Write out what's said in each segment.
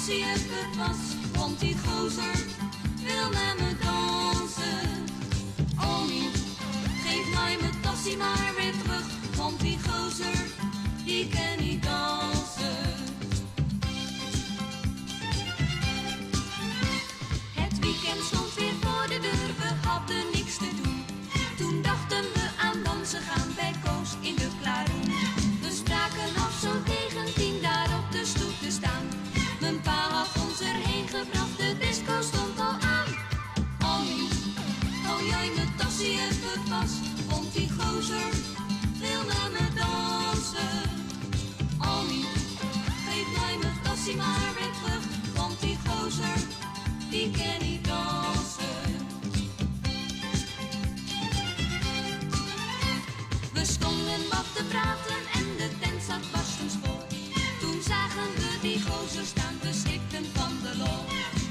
tassie even vast, want die gozer wil met me dansen. Ollie, geef mij mijn tassie maar weer terug, want die gozer, die kan niet dansen. Het weekend stond weer voor de deur, we hadden niks te doen. Toen dachten we aan dansen gaan bij Koos in de Klaroen. We spraken af zo tegen 10 daar op de stoep te staan. Mijn pa had ons erheen gebracht, de disco stond al aan. Ollie, hou jij mijn tassie even vast, want die gozer wil met me dansen. Ollie, geef mij mijn tassie maar weer terug, want die gozer, die kan niet dansen. We stonden wat te praten en de tent zat barstensvol. Toen zagen we die gozer staan, we schrikten van de lol.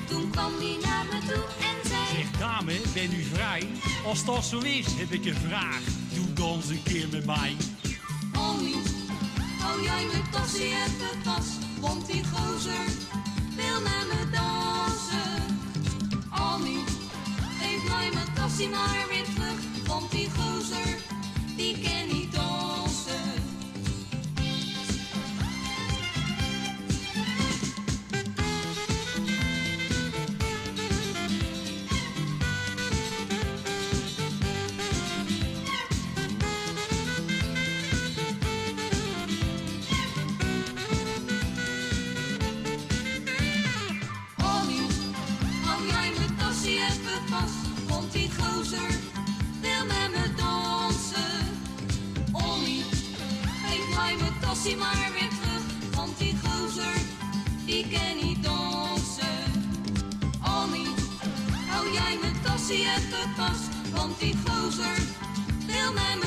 Toen kwam die naar me toe en zei: Zeg dame, ben u vrij? Als dat zo is, heb ik een vraag. Doe dans een keer met mij. Ollie, hou jij mijn tassie even vast, want die gozer wil met me dansen. Ollie, geef mij mijn tassie maar weer terug, want die gozer, die kan niet dansen. Ollie, hou jij mijn tassie even vast, want die gozer wil met me dansen. Ollie, geef mij mijn tassie maar weer terug, want die gozer, die kan niet dansen. Ollie, hou jij mijn tassie even vast, want die gozer wil met me